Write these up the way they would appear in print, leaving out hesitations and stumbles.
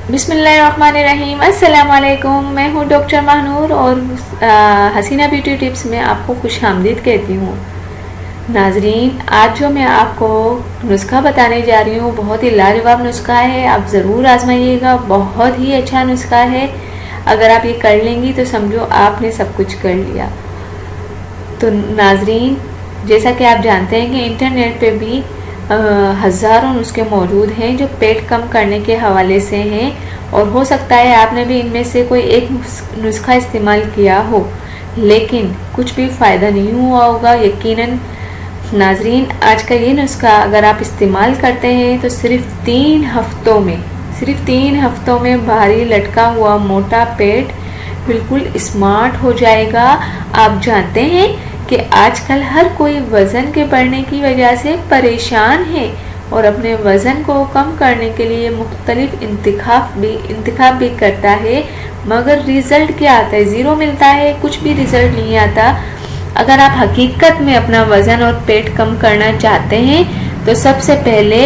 बिस्मिल्लाहिर्रहमानिर्रहीम, अस्सलाम वालेकुम। मैं हूँ डॉक्टर महानूर और हसीना ब्यूटी टिप्स में आपको खुशामदीद कहती हूँ। नाजरीन, आज जो मैं आपको नुस्खा बताने जा रही हूँ बहुत ही लाजवाब नुस्खा है, आप ज़रूर आजमाइएगा। बहुत ही अच्छा नुस्खा है, अगर आप ये कर लेंगी तो समझो आपने सब कुछ कर लिया। तो नाजरीन, जैसा कि आप जानते हैं कि इंटरनेट पे भी हज़ारों नुस्खे मौजूद हैं जो पेट कम करने के हवाले से हैं, और हो सकता है आपने भी इनमें से कोई एक नुस्खा इस्तेमाल किया हो, लेकिन कुछ भी फ़ायदा नहीं हुआ होगा यकीनन। नाजरीन, आज का ये नुस्खा अगर आप इस्तेमाल करते हैं तो सिर्फ 3 हफ्तों में भारी लटका हुआ मोटा पेट बिल्कुल स्मार्ट हो जाएगा। आप जानते हैं कि आजकल हर कोई वज़न के बढ़ने की वजह से परेशान है और अपने वज़न को कम करने के लिए मुख्तलिफ इंतखाब भी करता है, मगर रिज़ल्ट क्या आता है? ज़ीरो मिलता है, कुछ भी रिज़ल्ट नहीं आता। अगर आप हकीकत में अपना वज़न और पेट कम करना चाहते हैं तो सबसे पहले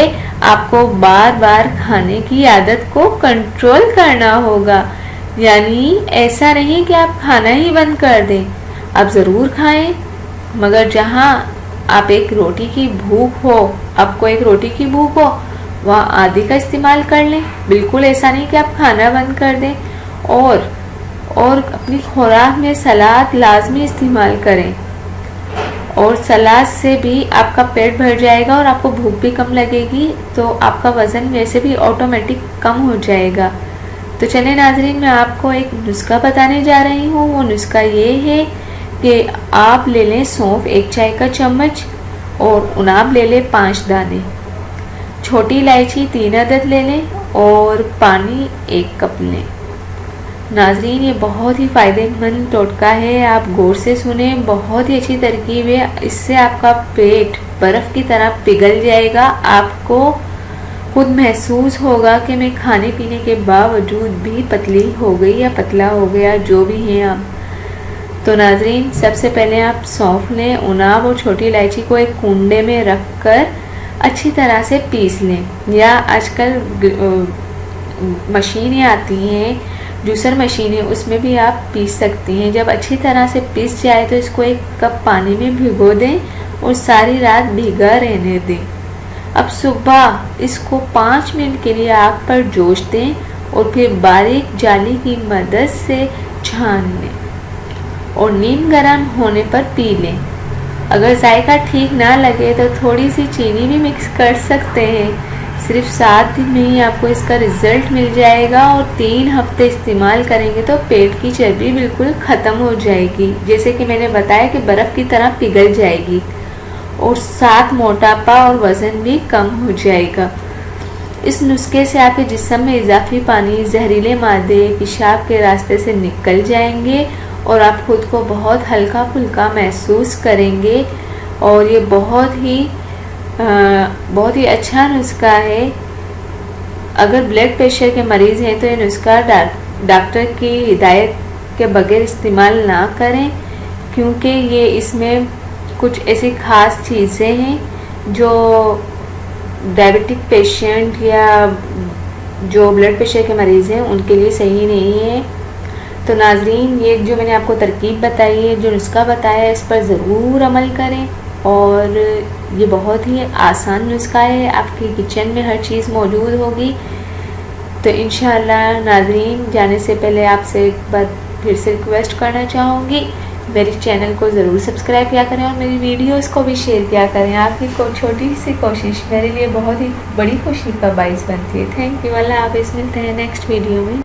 आपको बार बार खाने की आदत को कंट्रोल करना होगा। यानी ऐसा नहीं कि आप खाना ही बंद कर दें, आप ज़रूर खाएं, मगर जहाँ आप एक रोटी की भूख हो, आपको एक रोटी की भूख हो, वहाँ आधी का इस्तेमाल कर लें। बिल्कुल ऐसा नहीं कि आप खाना बंद कर दें। और अपनी खुराक में सलाद लाजमी इस्तेमाल करें, और सलाद से भी आपका पेट भर जाएगा और आपको भूख भी कम लगेगी, तो आपका वज़न वैसे भी ऑटोमेटिक कम हो जाएगा। तो चलें नाजरीन, मैं आपको एक नुस्खा बताने जा रही हूँ। वो नुस्खा ये है कि आप ले लें सौंफ 1 चाय का चम्मच, और उनाब ले लें 5 दाने, छोटी इलायची 3 अदद ले लें, और पानी 1 कप लें। नाजरीन, ये बहुत ही फ़ायदेमंद टोटका है, आप गौर से सुने, बहुत ही अच्छी तरकीब है। इससे आपका पेट बर्फ़ की तरह पिघल जाएगा। आपको खुद महसूस होगा कि मैं खाने पीने के बावजूद भी पतली हो गई या पतला हो गया, जो भी हैं आप। तो नाजरीन, सबसे पहले आप सौंफ लें, उनाब और छोटी इलायची को एक कुंडे में रख कर अच्छी तरह से पीस लें, या आजकल मशीनें आती हैं, जूसर मशीन है, उसमें भी आप पीस सकती हैं। जब अच्छी तरह से पीस जाए तो इसको 1 कप पानी में भिगो दें और सारी रात भीगा रहने दें। अब सुबह इसको 5 मिनट के लिए आग पर जोश दें और फिर बारीक जाली की मदद से छान लें और नीम गर्म होने पर पी लें। अगर जायका ठीक ना लगे तो थोड़ी सी चीनी भी मिक्स कर सकते हैं। सिर्फ 7 दिन में ही आपको इसका रिज़ल्ट मिल जाएगा, और 3 हफ्ते इस्तेमाल करेंगे तो पेट की चर्बी बिल्कुल ख़त्म हो जाएगी, जैसे कि मैंने बताया कि बर्फ़ की तरह पिघल जाएगी, और साथ मोटापा और वज़न भी कम हो जाएगा। इस नुस्खे से आपके जिस्म में इजाफी पानी, जहरीले मादे पेशाब के रास्ते से निकल जाएंगे और आप खुद को बहुत हल्का फुल्का महसूस करेंगे। और ये बहुत ही अच्छा नुस्खा है। अगर ब्लड प्रेशर के मरीज़ हैं तो ये नुस्खा डॉक्टर की हिदायत के बगैर इस्तेमाल ना करें, क्योंकि ये इसमें कुछ ऐसी ख़ास चीज़ें हैं जो डायबिटिक पेशेंट या जो ब्लड प्रेशर के मरीज़ हैं उनके लिए सही नहीं है। तो नाजरीन, ये जो मैंने आपको तरकीब बताई है, जो नुस्खा बताया है, इस पर ज़रूर अमल करें। और ये बहुत ही आसान नुस्खा है, आपकी किचन में हर चीज़ मौजूद होगी। तो इंशाअल्लाह नाजरीन, जाने से पहले आपसे एक बार फिर से रिक्वेस्ट करना चाहूँगी, मेरे चैनल को ज़रूर सब्सक्राइब किया करें और मेरी वीडियोस को भी शेयर किया करें। आपकी छोटी सी कोशिश मेरे लिए बहुत ही बड़ी खुशी का बाइस बनती है। Thank you. अल्लाह हाफ़िज़, मिलते हैं नेक्स्ट वीडियो में।